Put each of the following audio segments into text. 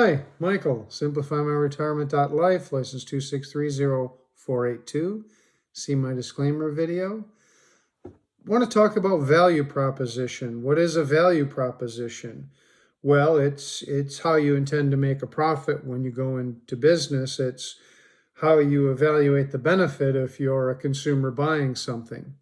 Hi, Michael, Simplifymyretirement.life, license 2630482. See my disclaimer video. I want to talk about value proposition. What is a value proposition? Well, it's how you intend to make a profit when you go into business. It's how you evaluate the benefit if you're a consumer buying something.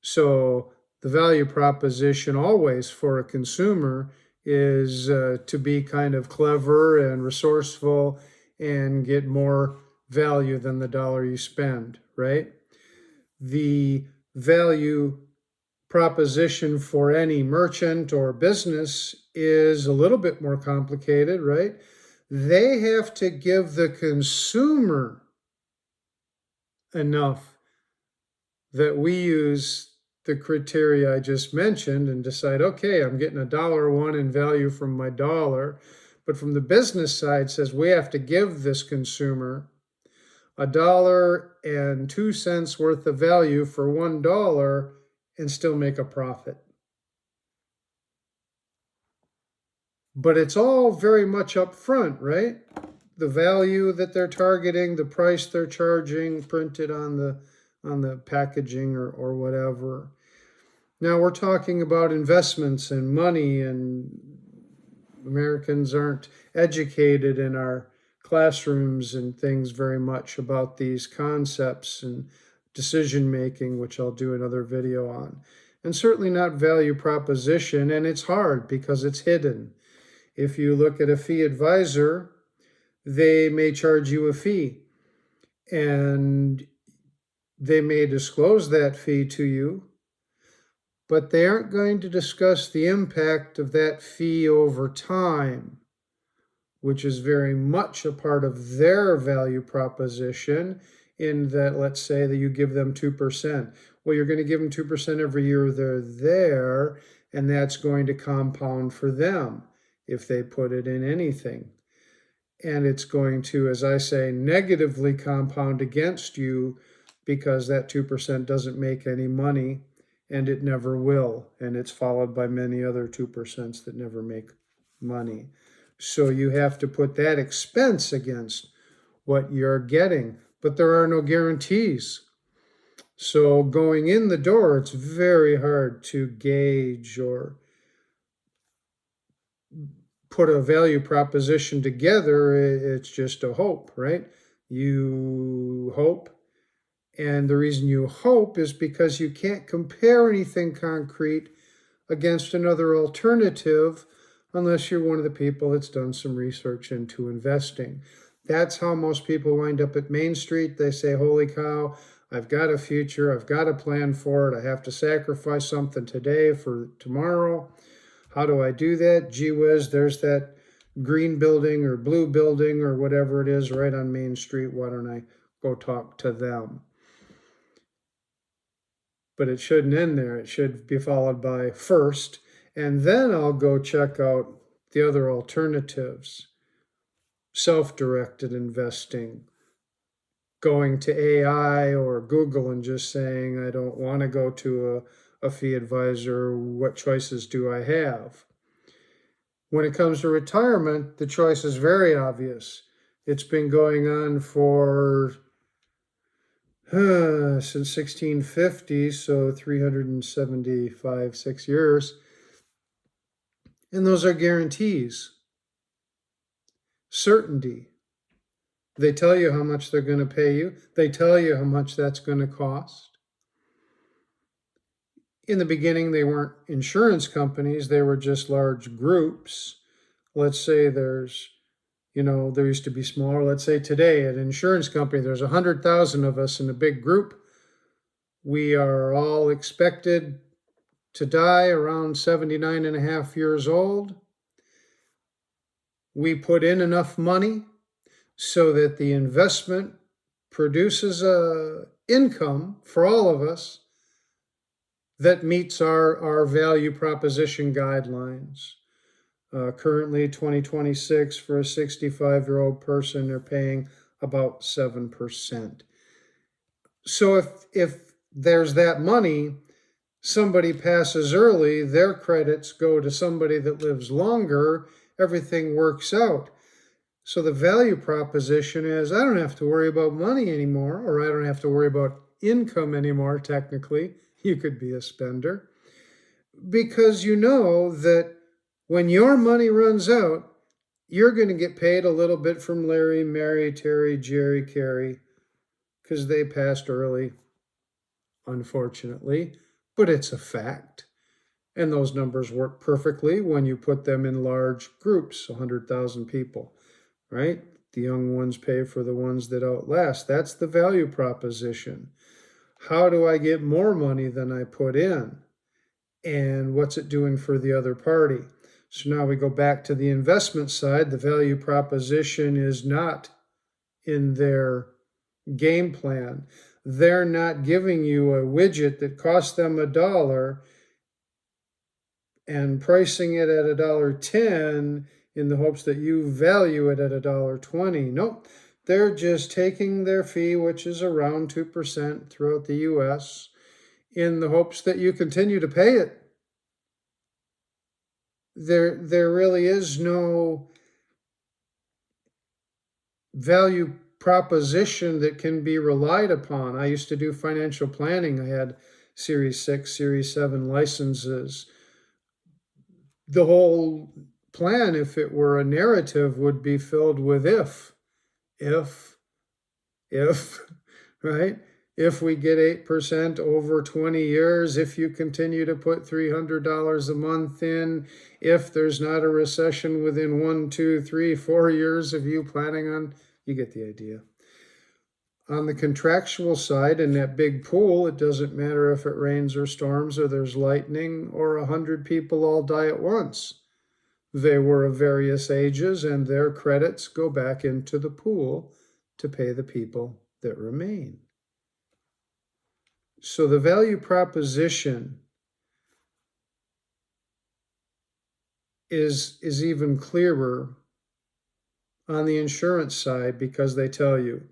So the value proposition always for a consumer is to be kind of clever and resourceful and get more value than the dollar you spend, right? The value proposition for any merchant or business is a little bit more complicated, right? They have to give the consumer enough that we use the criteria I just mentioned and decide, okay, I'm getting $1 in value from my dollar. But from the business side says we have to give this consumer $1.02 worth of value for $1 and still make a profit. But it's all very much up front, right? The value that they're targeting, the price they're charging, printed on the packaging or whatever. Now we're talking about investments and money, and Americans aren't educated in our classrooms and things very much about these concepts and decision making, which I'll do another video on. And certainly not value proposition, and it's hard because it's hidden. If you look at a fee advisor, they may charge you a fee, and they may disclose that fee to you, but they aren't going to discuss the impact of that fee over time, which is very much a part of their value proposition, in that, let's say that you give them 2%. Well, you're going to give them 2% every year they're there, and that's going to compound for them if they put it in anything. And it's going to, as I say, negatively compound against you because that 2% doesn't make any money, and it never will. And it's followed by many other 2% that never make money. So you have to put that expense against what you're getting, but there are no guarantees. So going in the door, it's very hard to gauge or put a value proposition together. It's just a hope, right? You hope. And the reason you hope is because you can't compare anything concrete against another alternative unless you're one of the people that's done some research into investing. That's how most people wind up at Main Street. They say, holy cow, I've got a future, I've got a plan for it, I have to sacrifice something today for tomorrow. How do I do that? Gee whiz, there's that green building or blue building or whatever it is right on Main Street. Why don't I go talk to them? But it shouldn't end there. It should be followed by first, and then I'll go check out the other alternatives. Self-directed investing, going to AI or Google and just saying, I don't want to go to a fee advisor. What choices do I have? When it comes to retirement, the choice is very obvious. It's been going on for since 1650, so 375, 6 years. And those are guarantees. Certainty. They tell you how much they're going to pay you. They tell you how much that's going to cost. In the beginning, they weren't insurance companies. They were just large groups. Let's say there's, there used to be smaller. Let's say today at an insurance company, there's 100,000 of us in a big group. We are all expected to die around 79 and a half years old. We put in enough money so that the investment produces a income for all of us that meets our value proposition guidelines. Currently, 2026, for a 65-year-old person, they're paying about 7%. So if there's that money, somebody passes early, their credits go to somebody that lives longer, everything works out. So the value proposition is I don't have to worry about money anymore, or I don't have to worry about income anymore, technically. You could be a spender because you know that when your money runs out, you're going to get paid a little bit from Larry, Mary, Terry, Jerry, Carrie, because they passed early, unfortunately, but it's a fact. And those numbers work perfectly when you put them in large groups, 100,000 people, right? The young ones pay for the ones that outlast. That's the value proposition. How do I get more money than I put in? And what's it doing for the other party? So now we go back to the investment side. The value proposition is not in their game plan. They're not giving you a widget that costs them $1 and pricing it at $1.10 in the hopes that you value it at $1.20. Nope. They're just taking their fee, which is around 2% throughout the US, in the hopes that you continue to pay it. There really is no value proposition that can be relied upon. I used to do financial planning. I had Series 6, Series 7 licenses. The whole plan, if it were a narrative, would be filled with if, right? If we get 8% over 20 years, if you continue to put $300 a month in, if there's not a recession within 1, 2, 3, 4 years of you planning on, you get the idea. On the contractual side, in that big pool, it doesn't matter if it rains or storms or there's lightning or 100 people all die at once. They were of various ages and their credits go back into the pool to pay the people that remain. So the value proposition is even clearer on the insurance side because they tell you,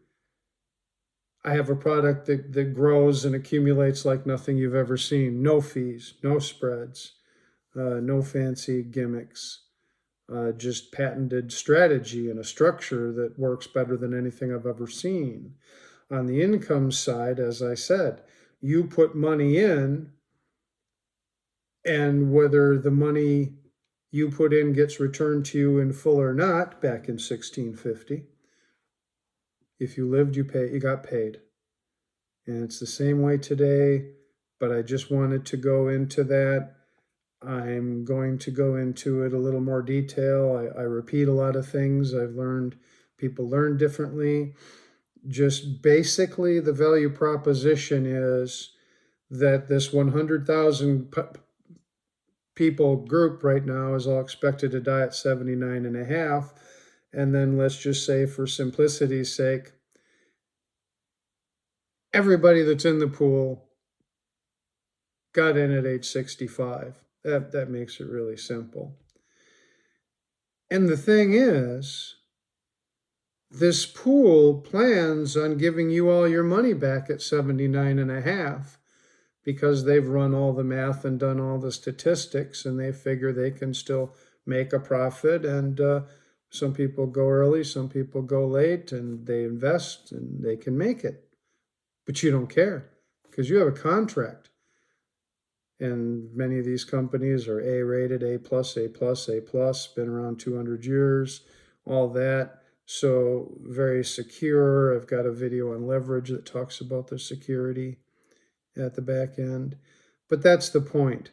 I have a product that grows and accumulates like nothing you've ever seen. No fees, no spreads, no fancy gimmicks, just patented strategy and a structure that works better than anything I've ever seen. On the income side, as I said, you put money in, and whether the money you put in gets returned to you in full or not, back in 1650, if you lived, you got paid. And it's the same way today, but I just wanted to go into that. I'm going to go into it a little more detail. I repeat a lot of things I've learned. People learn differently. Just basically, the value proposition is that this 100,000 people group right now is all expected to die at 79 and a half. And then let's just say, for simplicity's sake, everybody that's in the pool got in at age 65. That makes it really simple. And the thing is, this pool plans on giving you all your money back at 79 and a half because they've run all the math and done all the statistics, and they figure they can still make a profit. And some people go early, some people go late, and they invest and they can make it. But you don't care because you have a contract. And many of these companies are A-rated, A+, been around 200 years, all that. So very secure. I've got a video on leverage that talks about the security at the back end. But that's the point.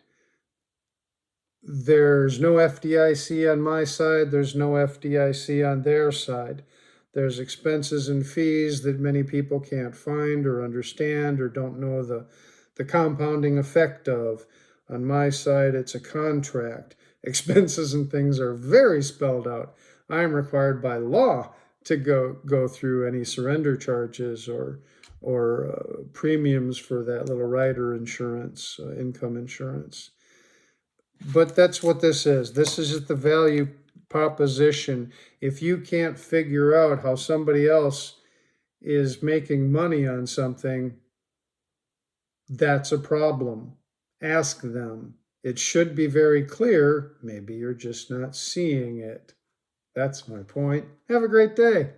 There's no FDIC on my side. There's no FDIC on their side. There's expenses and fees that many people can't find or understand or don't know the compounding effect of. On my side, it's a contract. Expenses and things are very spelled out. I am required by law to go through any surrender charges or premiums for that little rider insurance, income insurance. But that's what this is. This is just the value proposition. If you can't figure out how somebody else is making money on something, that's a problem. Ask them. It should be very clear. Maybe you're just not seeing it. That's my point. Have a great day.